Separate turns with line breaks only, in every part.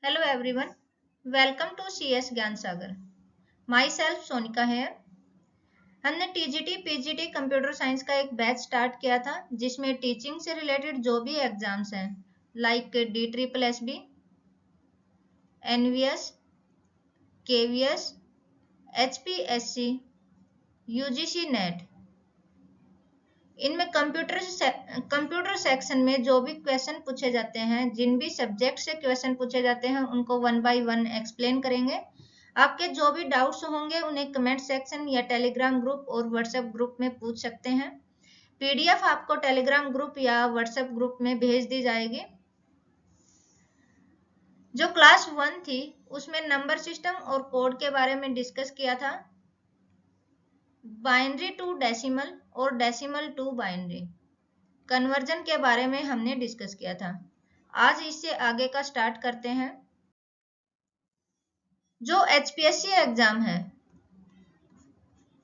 Hello everyone, welcome to CS ज्ञान सागर। Myself Sonika है। हमने टीजीटी पीजीटी कंप्यूटर साइंस का एक बैच स्टार्ट किया था जिसमें टीचिंग से रिलेटेड जो भी एग्जाम्स हैं like D triple S B, NVS, KVS, HPSC, UGC NET, इनमें कंप्यूटर सेक्शन में जो भी क्वेश्चन पूछे जाते हैं, जिन भी सब्जेक्ट से क्वेश्चन पूछे जाते हैं उनको वन बाय वन एक्सप्लेन करेंगे। आपके जो भी डाउट्स होंगे उन्हें कमेंट सेक्शन या टेलीग्राम ग्रुप और व्हाट्सएप ग्रुप में पूछ सकते हैं। पीडीएफ आपको टेलीग्राम ग्रुप या व्हाट्सएप ग्रुप में भेज दी जाएगी। जो क्लास 1 थी उसमें नंबर सिस्टम और कोड के बारे में डिस्कस किया था, बाइनरी टू डेसिमल और डेसिमल टू बाइनरी कन्वर्जन के बारे में हमने डिस्कस किया था। आज इससे आगे का स्टार्ट करते हैं। जो एचपीएससी एग्जाम है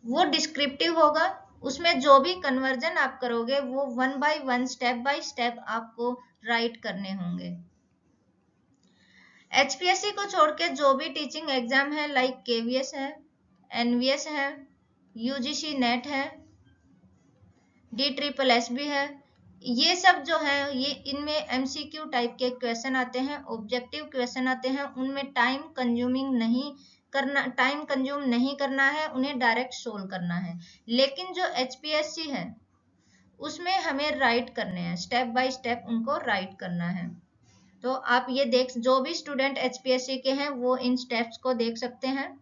वो डिस्क्रिप्टिव होगा। उसमें जो भी कन्वर्जन आप करोगे वो one by one step by step आपको राइट करने होंगे। एचपीएससी को छोड़ के जो भी टीचिंग एग्जाम है लाइक केवीएस है, एनवीएस है, यूजीसी नेट है, डी ट्रिपल एस भी है, ये सब जो है ये इनमें एमसीक्यू टाइप के क्वेश्चन आते हैं, ऑब्जेक्टिव क्वेश्चन आते हैं। उनमें टाइम कंज्यूम नहीं करना है, उन्हें डायरेक्ट सोल्व करना है। लेकिन जो एचपीएससी है उसमें हमें राइट करने हैं, स्टेप बाय स्टेप उनको राइट करना है। तो आप ये जो भी स्टूडेंट एचपीएससी के हैं वो इन स्टेप्स को देख सकते हैं।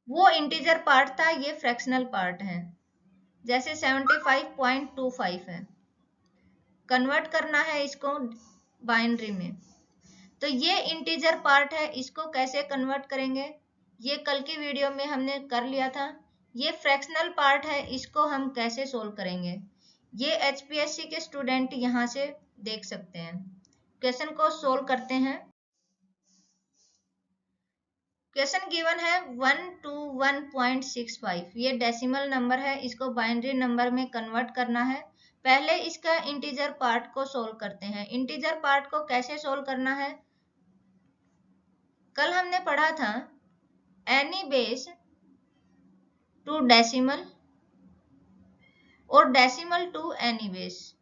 वो इंटीजर पार्ट था, ये फ्रैक्शनल पार्ट है। जैसे 75.25 है, कन्वर्ट करना है इसको बाइनरी में, तो ये इंटीजर पार्ट है, इसको कैसे कन्वर्ट करेंगे ये कल की वीडियो में हमने कर लिया था। ये फ्रैक्शनल पार्ट है, इसको हम कैसे सोल्व करेंगे ये एचपीएससी के स्टूडेंट यहाँ से देख सकते हैं। क्वेश्चन को सोल्व करते हैं। क्वेश्चन गिवन है 121.65, ये डेसिमल नंबर है, इसको बाइनरी नंबर में कन्वर्ट करना है। पहले इसका इंटीजर पार्ट को सोल्व करते हैं। इंटीजर पार्ट को कैसे सोल्व करना है, कल हमने पढ़ा था एनी बेस टू डेसिमल और डेसिमल टू एनी बेस।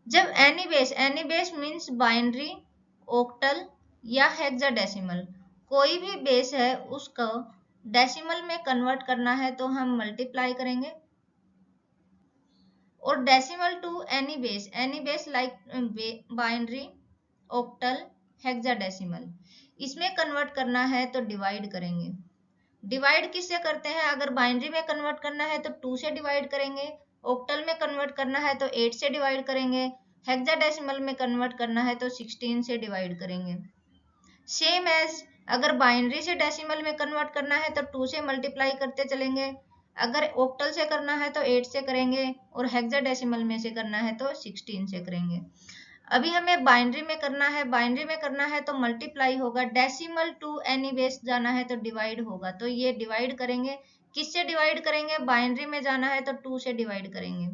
जब any base means binary, octal या हेक्साडेसिमल, कोई भी बेस है उसको डेसिमल में कन्वर्ट करना है तो हम मल्टीप्लाई करेंगे। और decimal to any base like binary, octal, hexadecimal, इसमें कन्वर्ट करना है तो डिवाइड करेंगे। डिवाइड किससे करते हैं, अगर बाइनरी में कन्वर्ट करना है तो 2 से डिवाइड करेंगे, ऑक्टल में कन्वर्ट करना है तो 8 से डिवाइड करेंगे, हेक्साडेसिमल में कन्वर्ट करना है तो 16 से डिवाइड करेंगे। सेम एज अगर बाइनरी से डेसिमल में कन्वर्ट करना है तो 2 से मल्टीप्लाई करते चलेंगे, अगर ऑक्टल से करना है तो 8 से करेंगे और हेक्साडेसिमल में से करना है तो 16 से करेंगे। अभी हमें बाइनरी में करना है तो मल्टीप्लाई होगा, डेसिमल टू एनी बेस जाना है तो डिवाइड होगा, तो ये डिवाइड करेंगे। किससे डिवाइड करेंगे, बाइनरी में जाना है तो 2 से डिवाइड करेंगे।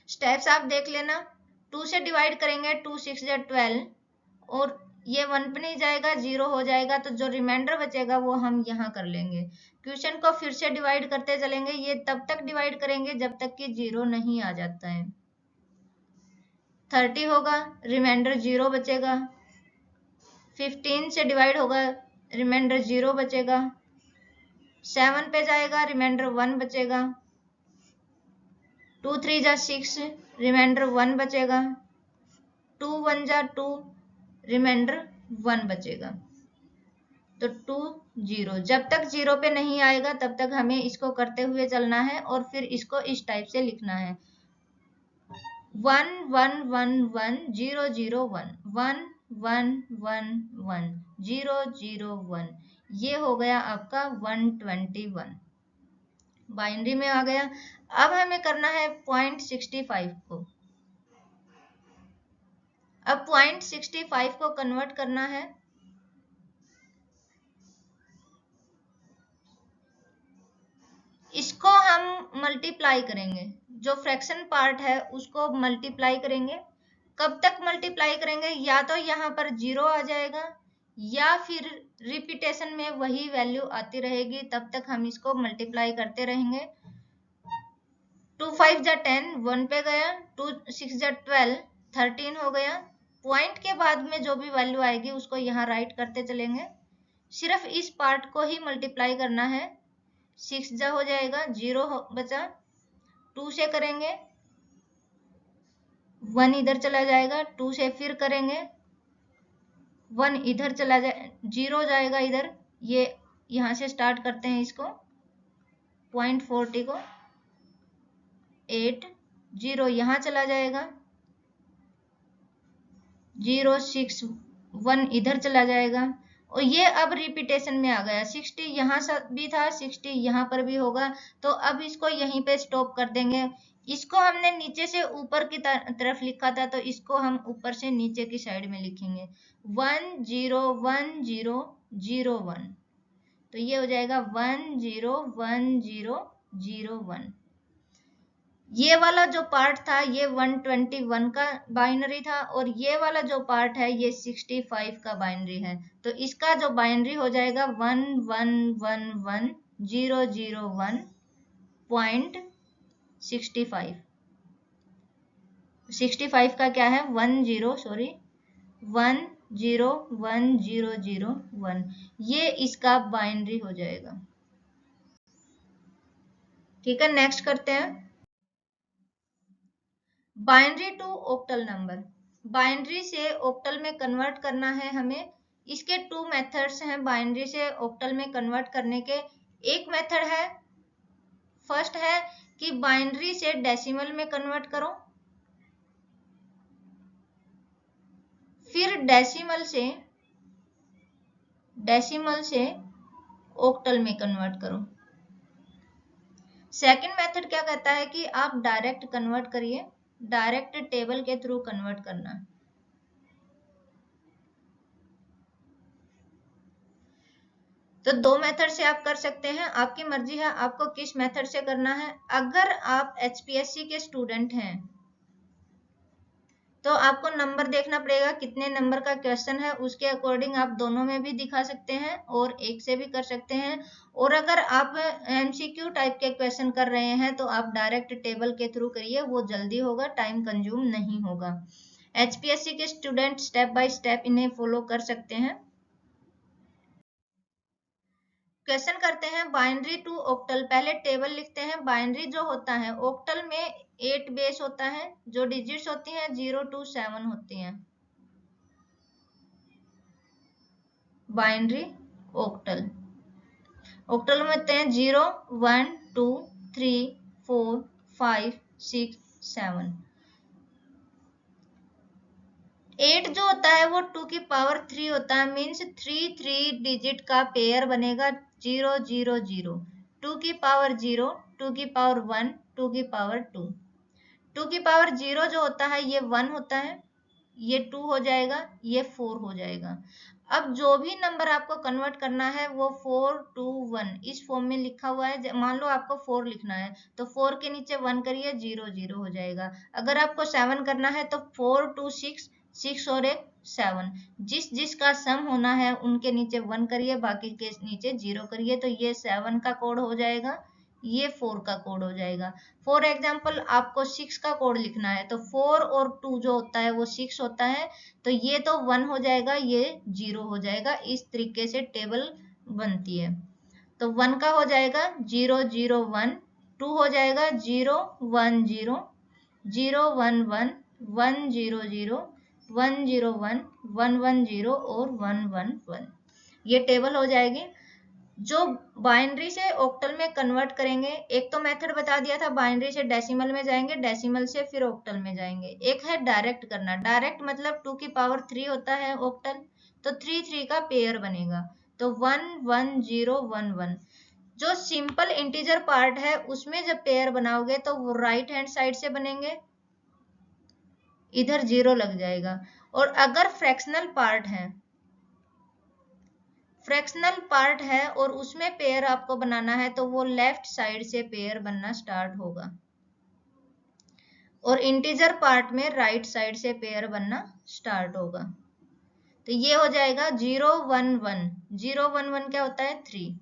स्टेप्स आप देख लेना, 2 से डिवाइड करेंगे, 2 6 12 और ये 1 पे नहीं जाएगा, 0 हो जाएगा, तो जो रिमाइंडर बचेगा वो हम यहाँ कर लेंगे। क्वेश्चन को फिर से डिवाइड करते चलेंगे, ये तब तक डिवाइड करेंगे जब तक कि 0 नहीं आ जाता है। 30 होगा, रिमाइंडर 0 बचेगा। 15 से डिवाइड होगा, रिमाइंडर 0 बचेगा। 7 पे जाएगा, रिमाइंडर 1 बचेगा। 2 3 जा 6, रिमाइंडर 1 बचेगा। 2 1 जा 2, रिमाइंडर 1 बचेगा। तो 2 0, जब तक 0 पे नहीं आएगा तब तक हमें इसको करते हुए चलना है और फिर इसको इस टाइप से लिखना है 1 1 1 1 0 0 1 1 1 1 1 0 0 1, ये हो गया आपका 121, बाइनरी में आ गया। अब हमें करना है 0.65 को, अब 0.65 को कन्वर्ट करना है। इसको हम मल्टीप्लाई करेंगे, जो फ्रैक्शन पार्ट है उसको मल्टीप्लाई करेंगे। कब तक मल्टीप्लाई करेंगे, या तो यहाँ पर 0 आ जाएगा या फिर रिपीटेशन में वही वैल्यू आती रहेगी, तब तक हम इसको मल्टीप्लाई करते रहेंगे। 2 5 जा 10, 1 पे गया, 2 6 जा 12, 13 हो गया। पॉइंट के बाद में जो भी वैल्यू आएगी उसको यहाँ राइट करते चलेंगे। सिर्फ इस पार्ट को ही मल्टीप्लाई करना है। 6 जा हो जाएगा, 0 बचा, 2 से करेंगे, 1 इधर चला जाएगा, 2 से फिर करेंगे, 1 इधर चला जाए, 0 जाएगा इधर, ये यहाँ से स्टार्ट करते हैं इसको, 0.40 को, 8, 0 यहाँ चला जाएगा, 0 6 1 इधर चला जाएगा, और ये अब रिपीटेशन में आ गया। 60 यहाँ भी था, 60 यहाँ पर भी होगा, तो अब इसको यहीं पे स्टॉप कर देंगे। इसको हमने नीचे से ऊपर की तरफ लिखा था, तो इसको हम ऊपर से नीचे की साइड में लिखेंगे, 1 0 1 0 0 1, तो ये हो जाएगा 1 0 1 0 0 1। ये वाला जो पार्ट था ये 121 का बाइनरी था, और ये वाला जो पार्ट है ये 65 का बाइनरी है। तो इसका जो बाइनरी हो जाएगा 111101.65। 65 का क्या है 10101001, ये इसका बाइनरी हो जाएगा। ठीक है, नेक्स्ट करते हैं। Binary to octal number, binary से ऑक्टल में कन्वर्ट करना है हमें। इसके 2 मेथड्स हैं बाइनरी से ऑक्टल में कन्वर्ट करने के। एक मेथड है, फर्स्ट है कि बाइनरी से डेसिमल में कन्वर्ट करो, फिर डेसिमल से ऑक्टल में कन्वर्ट करो। सेकंड मेथड क्या कहता है कि आप डायरेक्ट कन्वर्ट करिए, डायरेक्ट टेबल के थ्रू कन्वर्ट करना। तो 2 मेथड से आप कर सकते हैं, आपकी मर्जी है आपको किस मेथड से करना है। अगर आप HPSC के स्टूडेंट हैं तो आपको नंबर देखना पड़ेगा, कितने नंबर का क्वेश्चन है, उसके अकॉर्डिंग आप दोनों में भी दिखा सकते हैं और एक से भी कर सकते हैं। और अगर आप MCQ टाइप के क्वेश्चन कर रहे हैं तो आप डायरेक्ट टेबल के थ्रू करिए, वो जल्दी होगा, टाइम कंज्यूम नहीं होगा। HPSC के स्टूडेंट स्टेप बाय स्टेप इन्हें फॉलो कर सकते हैं। क्वेश्चन करते हैं बाइनरी टू ऑक्टल। पहले टेबल लिखते हैं। बाइनरी जो होता है ऑक्टल में 8 बेस होता है, जो डिजिट्स होती हैं 0 to 7 होती हैं। बाइनरी ऑक्टल में होते हैं 0 1 2 3 4 5 6 7। 8 जो होता है वो 2 की पावर 3 होता है, मीन्स 3 डिजिट का पेयर बनेगा 0 0 0। 2 की पावर 0, 2 की पावर 1, 2 की पावर 2। 2 की पावर 0 जो होता है ये 1 होता है, ये 2 हो जाएगा, ये 4 हो जाएगा। अब जो भी नंबर आपको कन्वर्ट करना है वो 4 2 1 इस फॉर्म में लिखा हुआ है। मान लो आपको 4 लिखना है तो 4 के नीचे 1 करिए, 0 0 हो जाएगा। अगर आपको 7 करना है तो 4 2 6 6 और 1 7, जिसका सम होना है उनके नीचे 1 करिए, बाकी के नीचे 0 करिए, तो ये 7 का कोड हो जाएगा, ये 4 का कोड हो जाएगा। फॉर एग्जाम्पल आपको 6 का कोड लिखना है तो 4 और 2 जो होता है वो 6 होता है, तो ये तो 1 हो जाएगा, ये 0 हो जाएगा। इस तरीके से टेबल बनती है। तो 1 का हो जाएगा 0 0 1, 2 हो जाएगा 0 1 0 0 1 1 1 0 0 1 0 1 1 1 0 और 1 1 1, ये टेबल हो जाएगी। जो बाइनरी से ऑक्टल में कन्वर्ट करेंगे, एक तो मेथड बता दिया था, बाइनरी से डेसिमल में जाएंगे, डेसिमल से फिर ऑक्टल में जाएंगे। एक है डायरेक्ट करना, डायरेक्ट मतलब 2 की पावर 3 होता है ऑक्टल, तो 3 3 का पेयर बनेगा, तो 1 1 0 1 1। जो सिंपल इंटीजर पार्ट है उसमें जब पेयर बनाओगे तो वो राइट हैंड साइड से बनेंगे, इधर 0 लग जाएगा। और अगर फ्रैक्शनल पार्ट है और उसमें पेयर आपको बनाना है तो वो लेफ्ट साइड से पेयर बनना स्टार्ट होगा। और इंटीजर पार्ट में राइट साइड से पेयर बनना स्टार्ट होगा। तो ये हो जाएगा 011, 011 क्या होता है 3,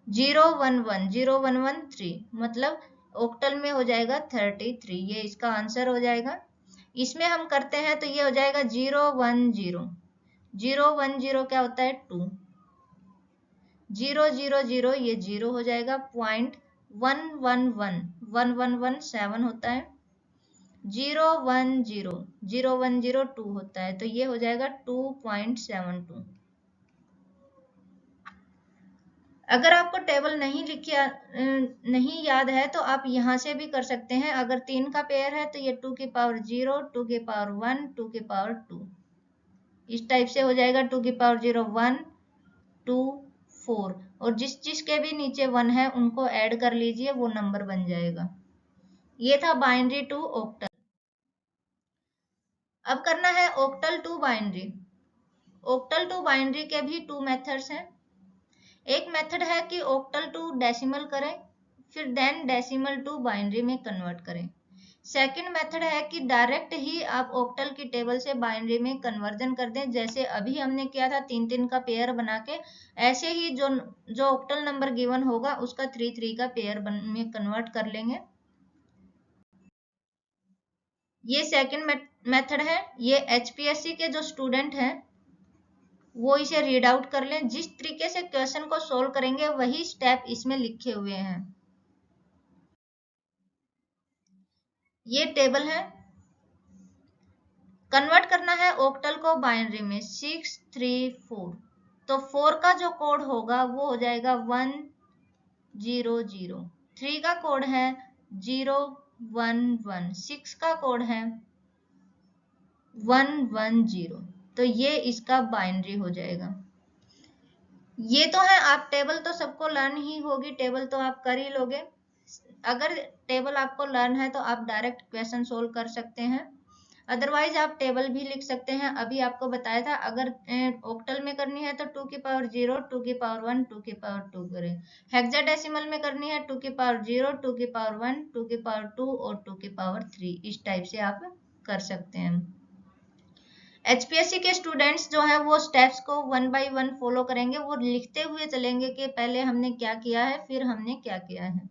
011, 0113 मतलब ऑक्टल में हो जाएगा 33, ये इसका आंसर हो जाएगा। इसमें हम करते हैं तो ये हो जाएगा 010, 010 क्या होता है 2, 000 ये 0 हो जाएगा, 0.111, 1117 होता है, 010, 0102 होता है, तो ये हो जाएगा 2.72। अगर आपको टेबल नहीं याद है तो आप यहाँ से भी कर सकते हैं। अगर 3 का पेयर है तो ये 2 की पावर 0, 2 की पावर 1, 2 की पावर 2, इस टाइप से हो जाएगा। 2 की पावर 0 1, 2, 4, और जिसके भी नीचे 1 है उनको ऐड कर लीजिए, वो नंबर बन जाएगा। ये था बाइनरी टू ऑक्टल। अब करना है octal to binary. Octal to binary के भी 2 मेथड्स हैं। एक मेथड है कि ऑक्टल टू डेसिमल करें, फिर देन डेसिमल टू बाइनरी में कन्वर्ट करें। सेकंड मेथड है कि डायरेक्ट ही आप ऑक्टल की टेबल से बाइनरी में कन्वर्जन कर दें, जैसे अभी हमने किया था 3-3 का पेयर बना के। ऐसे ही जो ऑक्टल नंबर गिवन होगा उसका 3-3 का पेयर में कन्वर्ट कर लेंगे। ये सेकंड मेथड है। ये एचपीएससी के जो स्टूडेंट हैं वो इसे रीड आउट कर लें। जिस तरीके से क्वेश्चन को सोल्व करेंगे वही स्टेप इसमें लिखे हुए हैं। ये टेबल है। कन्वर्ट करना है ऑक्टल को बाइनरी में 634। तो 4 का जो कोड होगा वो हो जाएगा 100। 3 का कोड है 011। 6 का कोड है 110। तो ये इसका बाइनरी हो जाएगा। ये तो है, आप टेबल तो सबको लर्न ही होगी, टेबल तो आप कर ही लोगे। अगर टेबल आपको लर्न है तो आप डायरेक्ट क्वेश्चन सोल्व कर सकते हैं, अदरवाइज आप टेबल भी लिख सकते हैं। अभी आपको बताया था अगर ऑक्टल में करनी है तो 2 की पावर 0, 2 की पावर 1, 2 की पावर 2 करें। हेक्साडेसिमल में करनी है 2 की पावर 0, 2 की पावर 1, 2 की पावर 2 और 2 की पावर 3, इस टाइप से आप कर सकते हैं। एचपीएससी के स्टूडेंट्स जो हैं वो स्टेप्स को 1 बाय 1 फॉलो करेंगे, वो लिखते हुए चलेंगे कि पहले हमने क्या किया है फिर हमने क्या किया है।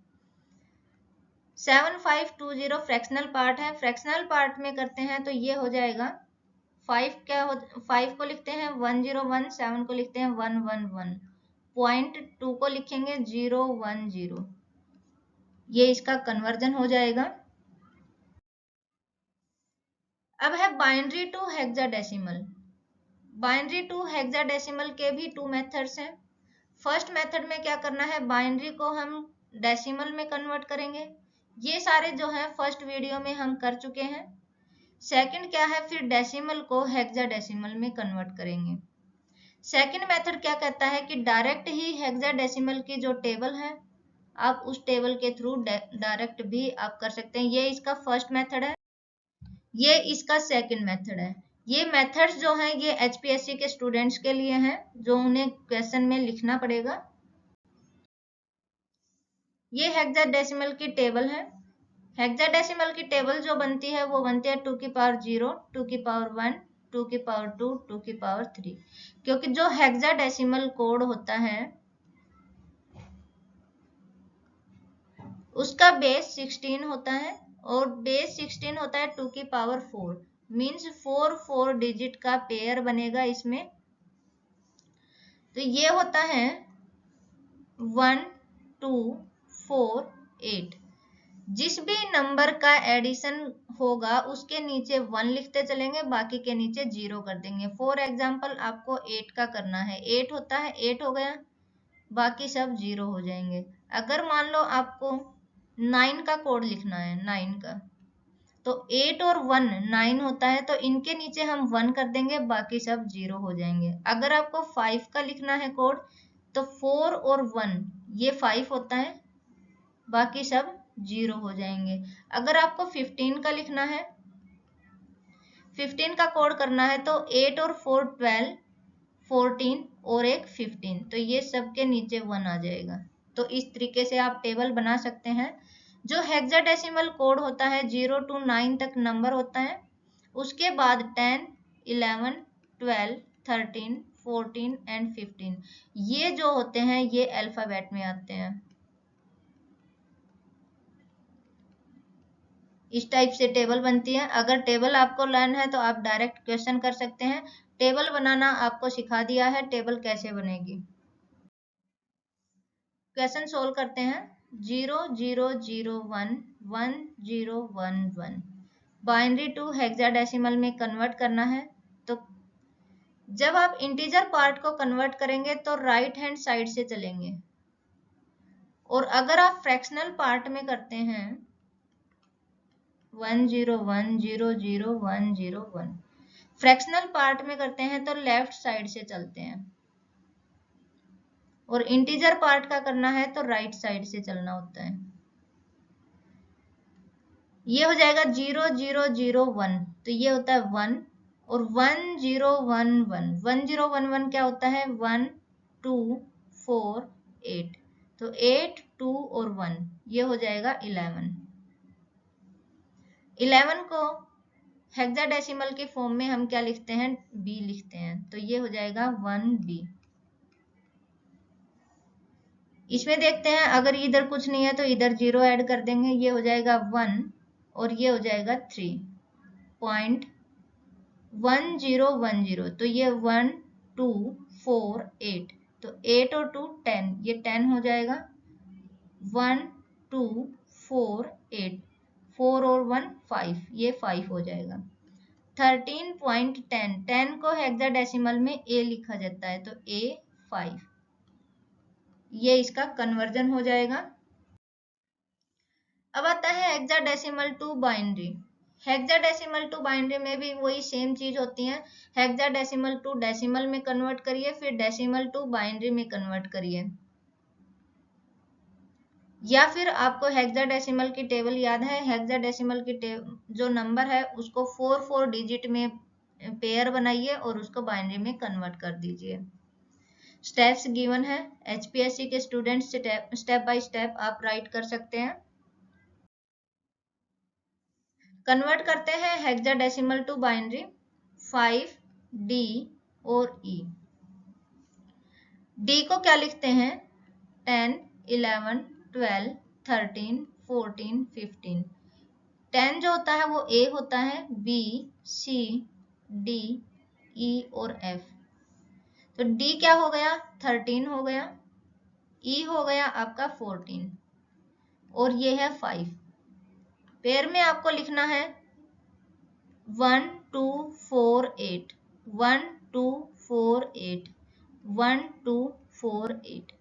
7520 फ्रैक्शनल पार्ट है। फ्रैक्शनल पार्ट में करते हैं तो ये हो जाएगा 5 को लिखते हैं 101, 7 को लिखते हैं 111, 0.2 को लिखेंगे 010। ये इसका कन्वर्जन हो जाएगा। अब है binary to hexadecimal. Binary to hexadecimal के भी 2 मेथड्स हैं। फर्स्ट मेथड में क्या करना है, बाइनरी को हम डेसिमल में कन्वर्ट करेंगे। ये सारे जो है फर्स्ट वीडियो में हम कर चुके हैं। सेकंड क्या है, फिर डेसिमल को हेक्साडेसिमल में कन्वर्ट करेंगे। सेकंड मेथड क्या कहता है कि डायरेक्ट ही हेक्साडेसिमल की जो टेबल है आप उस टेबल के थ्रू डायरेक्ट भी आप कर सकते हैं। ये इसका फर्स्ट मेथड है, ये इसका सेकंड मेथड है। ये मेथड्स जो हैं ये एचपीएससी के स्टूडेंट्स के लिए हैं जो उन्हें क्वेश्चन में लिखना पड़ेगा। ये हेक्साडेसिमल की टेबल है। हेक्साडेसिमल की टेबल जो बनती है वो बनती है 2 की पावर 0, 2 की पावर 1, 2 की पावर 2, 2 की पावर 3। क्योंकि जो हेक्साडेसिमल कोड होता है उसका बेस 16 होता है और बेस 16 होता है 2 की पावर 4, मीन्स 4 डिजिट का पेयर बनेगा इसमें। तो ये होता है 1, 2, 4, 8। जिस भी नंबर का एडिशन होगा उसके नीचे 1 लिखते चलेंगे, बाकी के नीचे 0 कर देंगे। फॉर एग्जाम्पल आपको 8 का करना है, 8 होता है 8 हो गया, बाकी सब 0 हो जाएंगे। अगर मान लो आपको 9 का कोड लिखना है, 9 का, तो 8 और 1 9 होता है, तो इनके नीचे हम 1 कर देंगे, बाकी सब 0 हो जाएंगे। अगर आपको 5 का लिखना है कोड तो 4 और 1 ये 5 होता है, बाकी सब 0 हो जाएंगे। अगर आपको 15 का लिखना है, 15 का कोड करना है तो 8 और 4 12, 14 और एक 15, तो ये सब के नीचे 1 आ जाएगा। तो इस तरीके से आप टेबल बना सकते हैं। जो हेक्साडेसिमल कोड होता है 0 to 9 तक नंबर होता है, उसके बाद 10, 11, 12, 13, 14 एंड 15 ये जो होते हैं ये अल्फाबेट में आते हैं। इस टाइप से टेबल बनती है। अगर टेबल आपको लर्न है तो आप डायरेक्ट क्वेश्चन कर सकते हैं। टेबल बनाना आपको सिखा दिया है, टेबल कैसे बनेगी। क्वेश्चन सोल्व करते हैं। 0 0 0 1 1 0 1 1 बाइनरी टू हेक्साडेसिमल में कन्वर्ट करना है। तो जब आप इंटीजर पार्ट को कन्वर्ट करेंगे तो राइट हैंड साइड से चलेंगे, और अगर आप फ्रैक्शनल पार्ट में करते हैं 1 0 1 0 0 1 0 1 फ्रैक्शनल पार्ट में करते हैं तो लेफ्ट साइड से चलते हैं, और इंटीजर पार्ट का करना है तो राइट साइड से चलना होता है। ये हो जाएगा 0 0 0 1, तो ये होता है 1, और 1 0 1 1 1 0 1 1 क्या होता है 1 2 4 8, तो 8 2 और 1 ये हो जाएगा 11। 11 को हेक्साडेसिमल के फॉर्म में हम क्या लिखते हैं, बी लिखते हैं, तो ये हो जाएगा 1b। इसमें देखते हैं अगर इधर कुछ नहीं है तो इधर 0 ऐड कर देंगे, ये हो जाएगा 1 और ये हो जाएगा 3.1010, तो ये 1 2 4 8, तो 8 और 2 10, ये 10 हो जाएगा। 1 2 4 8, 4 और 1 5, ये 5 हो जाएगा। 13.10, 10 को हेक्साडेसिमल में ए लिखा जाता है, तो A5, ये इसका कन्वर्जन हो जाएगा। अब आता है hexadecimal to binary. Hexadecimal to binary में भी वही सेम चीज होती है। हेक्साडेसिमल टू डेसिमल में कन्वर्ट करिए, फिर डेसिमल टू बाइनरी में कन्वर्ट करिए, या फिर आपको हेक्साडेसिमल की टेबल याद है, हेक्साडेसिमल की जो नंबर है उसको 4 डिजिट में पेयर बनाइए और उसको बाइनरी में कन्वर्ट कर दीजिए। स्टेप्स गिवन है, एचपीएससी के स्टूडेंट्स स्टेप बाय स्टेप आप राइट कर सकते हैं। कन्वर्ट करते हैं हेक्साडेसिमल टू बाइनरी, 5 डी और ई। डी को क्या लिखते हैं 10 11 12 13 14 15। 10 जो होता है वो ए होता है, बी सी डी ई और एफ, तो डी क्या हो गया 13 हो गया, ई हो गया आपका 14 और ये है 5। पेयर में आपको लिखना है 1 2 4 8 1 2 4 8 1 2 4 8।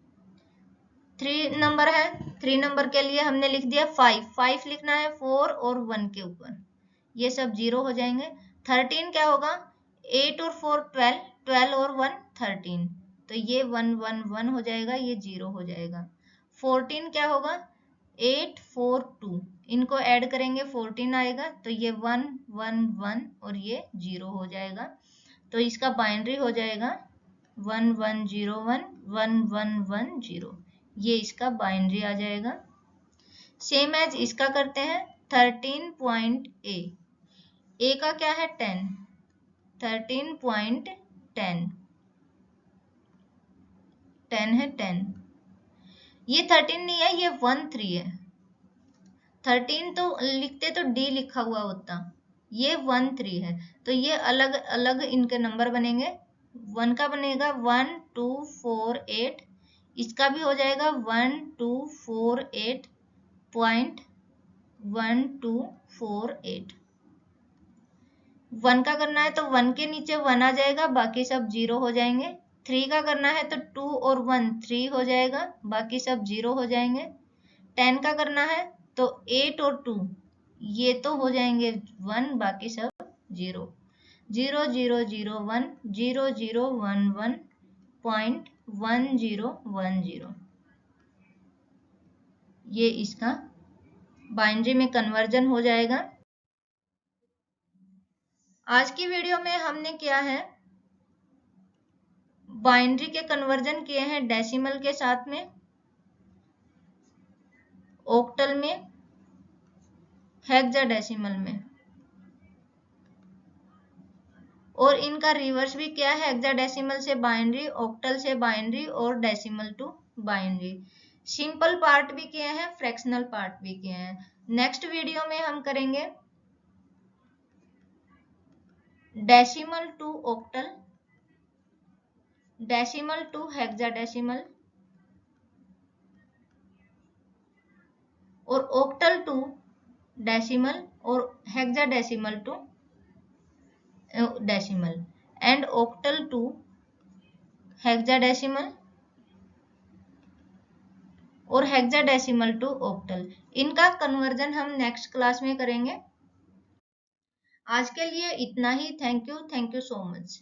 3 नंबर है, 3 नंबर के लिए हमने लिख दिया 5 लिखना है 4 और 1 के ऊपर, ये सब 0 हो जाएंगे। 13 क्या होगा 8 और 4 12, 12 और 1 13, तो ये 1 1 1 हो जाएगा, ये 0 हो जाएगा। 14 क्या होगा 8 4 2, इनको ऐड करेंगे 14 आएगा, तो ये 1 1 1 और ये 0 हो जाएगा, तो इसका बाइनरी हो जाएगा 1 1 0 1 1 1 1 0, ये इसका बाइनरी आ जाएगा। सेम एज इसका करते हैं 13.a, ए का क्या है 10, 13.10, 10 है 10, ये 13 नहीं है, ये 1 3 है। 13 तो लिखते तो डी लिखा हुआ होता, ये 1 3 है, तो ये अलग अलग इनके नंबर बनेंगे। 1 का बनेगा 1 2 4 8, इसका भी हो जाएगा 1 2 4 8.1248। 1 का करना है तो 1 के नीचे 1 आ जाएगा, बाकी सब 0 हो जाएंगे। 3 का करना है तो 2 और 1 3 हो जाएगा, बाकी सब 0 हो जाएंगे। 10 का करना है तो 8 और 2 ये तो हो जाएंगे 1, बाकी सब 0। 0 0 0 1 0 0 1 1.1010, ये इसका बाइनरी में कन्वर्जन हो जाएगा। आज की वीडियो में हमने किया है बाइनरी के कन्वर्जन किए हैं डेसिमल के साथ में, ऑक्टल में हेक्साडेसिमल में, और इनका रिवर्स भी क्या है, हेक्साडेसिमल से बाइनरी, ऑक्टल से बाइनरी और decimal to binary. Simple part भी किए हैं, फ्रैक्शनल पार्ट भी किए हैं। नेक्स्ट वीडियो में हम करेंगे decimal to octal, decimal to hexadecimal और ऑक्टल टू डेसिमल और hexadecimal to decimal and octal to hexadecimal और हेक्साडेसिमल टू ऑक्टल। इनका कन्वर्जन हम नेक्स्ट क्लास में करेंगे। आज के लिए इतना ही। Thank you so much.